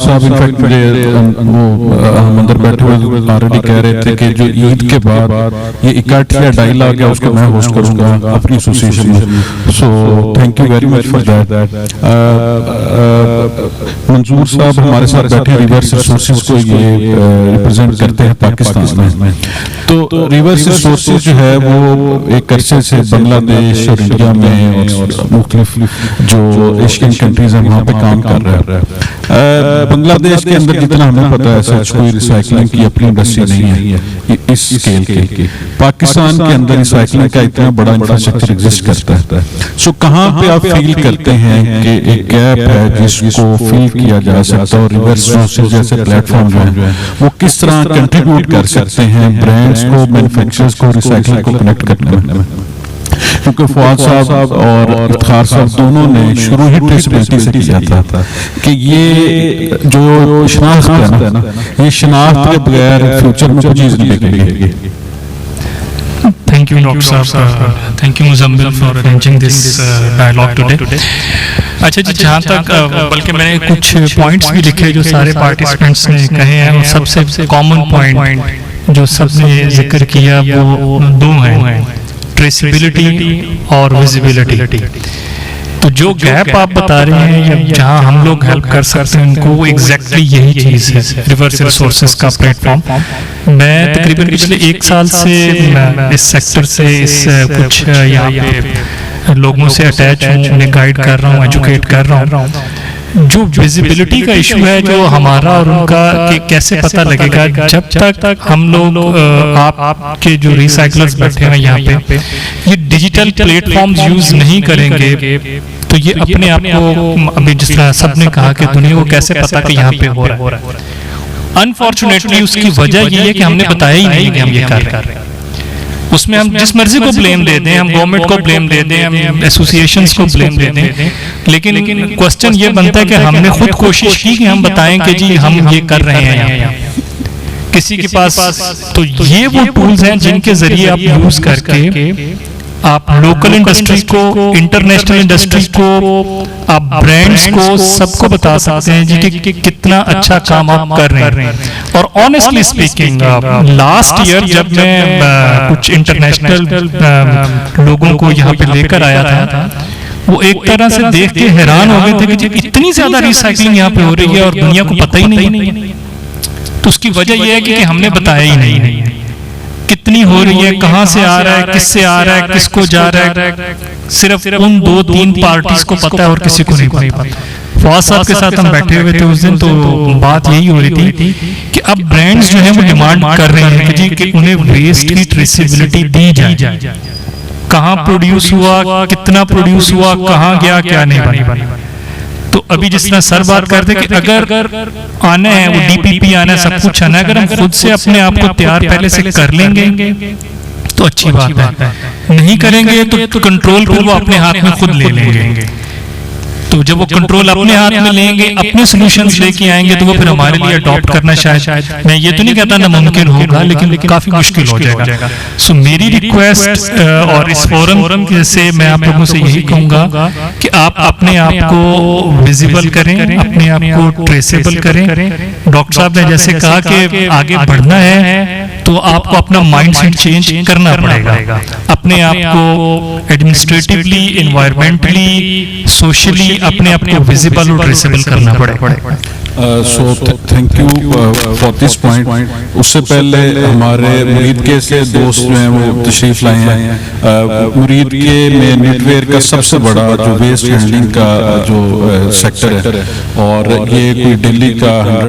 साहब इनफैक्ट मुझे हम अंदर बैठे हुए ऑलरेडी कह रहे थे कि जो ईद के बाद ये इकट्ठा डायलॉग है उसको मैं होस्ट करूंगा अपनी एसोसिएशन में। So thank you very much for that. मंजूर साहब हमारे साथ बैठे रिवर्स रिसोर्सेज को ये रिप्रेजेंट करते हैं पाकिस्तान में। तो रिवर्स रिसोर्सेज जो है वो एक अरसे से बांग्लादेश और इंडिया में और मुख्तलिफ जो एशियन कंट्रीज हैं वहाँ पे काम कर रहा है। बांग्लादेश के अंदर जितना हमें पता है सच कोई रिसाइकलिंग की अपनी इंडस्ट्री नहीं है इस स्केल की। पाकिस्तान के अंदर रिसाइकलिंग का इतना बड़ा इंफ्रास्ट्रक्चर एग्जिस्ट करता है। सो कहाँ पे आप फील करते हैं कि एक गैप है जिसको फिल किया जा सकता है और रिवर्स रिसोर्सेज जैसे प्लेटफॉर्म जो है वो किस तरह कंट्रीब्यूट कर सकते हैं ब्रांड्स को, मैन्युफैक्चरर्स को रिसाइकलिंग को कनेक्ट करने में? क्योंकि फवाद साहब और इफ्तिखार साहब दोनों ने शुरू ही ट्रेसेबिलिटी से किया था कि ये जो शनाख्त है ना, ये शनाख्त के बगैर फ्यूचर में कोई चीज नहीं बिकेगी। Thank you, Dr. Saab. Thank you, Muzammil, for arranging this dialogue today. अच्छा जी, जहाँ तक बल्कि मैंने कुछ पॉइंट्स भी लिखे जो सारे पार्टिसिपेंट्स ने कहे हैं, और सबसे कॉमन पॉइंट जो सबने जिक्र किया वो दो हैं, ट्रेसेबिलिटी और विजिबिलिटी। तो जो गैप आप बता रहे हैं या जहाँ हम लोग हेल्प कर सकते हैं उनको, वो एग्जैक्टली यही चीज़ है, रिवर्स रिसोर्सेज का प्लेटफॉर्म। मैं तकरीबन पिछले 1 साल से इस सेक्टर से कुछ यहाँ पे लोगों से अटैच हूँ, उन्हें गाइड कर रहा हूँ, एजुकेट कर रहा हूँ। जो विजिबिलिटी का इशू है जो हमारा और उनका, कि कैसे पता लगेगा जब तक हम लोग आपके जो रिसाइकलर्स बैठे हैं यहाँ पे ये डिजिटल प्लेटफॉर्म्स यूज नहीं करेंगे तो ये अपने आप को, अभी जिस तरह सबने कहा कि दुनिया को कैसे पता कि यहाँ पे हो रहा है। अनफॉर्चुनेटली उसकी वजह ये है कि हमने बताया ही नहीं कि हम ये कर रहे हैं। उसमें हम जिस मर्जी को ब्लेम दे दें, हम गवर्नमेंट को ब्लेम दे दें, हम एसोसिएशंस को ब्लेम दे दें, लेकिन क्वेश्चन ये बनता है कि हमने खुद कोशिश की कि हम बताएं कि जी हम ये कर रहे हैं यहाँ किसी के पास। तो ये वो टूल्स हैं जिनके जरिए आप यूज करके आप लोकल इंडस्ट्री को, इंटरनेशनल इंडस्ट्री को, आप ब्रांड्स को, सबको बता सकते हैं जी कि कितना अच्छा काम आप कर रहे हैं। और ऑनेस्टली स्पीकिंग, लास्ट ईयर जब मैं कुछ इंटरनेशनल लोगों को यहाँ पे लेकर आया था, वो एक तरह से देख के हैरान हो गए थे कि जी इतनी ज्यादा रिसाइकलिंग यहाँ पे हो रही है और दुनिया को पता ही नहीं है। तो उसकी वजह यह है कि हमने बताया ही नहीं कितनी हो रही है, कहां से आ रहा है, किससे आ रहा है, किसको जा रहा है, सिर्फ उन 2-3 पार्टीज को पता है और किसी को नहीं पता। फवाद साहब के साथ हम बैठे हुए थे उस दिन, तो बात यही हो रही थी कि अब ब्रांड्स जो है वो डिमांड कर रहे हैं कि जी कि उन्हें वेस्ट की ट्रेसेबिलिटी दी जाए, कहाँ प्रोड्यूस हुआ, कितना प्रोड्यूस हुआ, कहाँ गया, क्या नहीं बना। तो अभी जिस तरह सर बात करते कि अगर आना है, वो डीपीपी आना है, सब कुछ आना है, अगर हम खुद से अपने आप को तैयार पहले से कर लेंगे तो अच्छी बात है, नहीं करेंगे तो कंट्रोल फिर वो अपने हाथ में खुद ले लेंगे। तो जब वो कंट्रोल अपने हाथ में लेंगे, अपने सॉल्यूशंस लेके आएंगे, तो वो फिर हमारे लिए अडॉप्ट करना, शायद मैं ये तो नहीं कहता नामुमकिन होगा, लेकिन काफी मुश्किल हो जाएगा। सो मेरी रिक्वेस्ट और इस फोरम से मैं आप लोगों से यही कहूंगा कि आप अपने आप को विजिबल करें, अपने आप को ट्रेसेबल करें। डॉक्टर साहब ने जैसे कहा कि आगे बढ़ना है तो आपको अपना माइंडसेट चेंज करना पड़ेगा, अपने आप को एडमिनिस्ट्रेटिवली, एनवायरमेंटली, सोशली अपने आप को विजिबल और ट्रेसेबल करना पड़ेगा। So thank you for this point. उससे पहले हमारे मुरीद के से दोस्त जो हैं वो तशरीफ लाए हैं। मुरीद के में नेटवेयर का सबसे बड़ा जो वेस्ट हैंडलिंग का जो सेक्टर है, और ये कोई दिल्ली का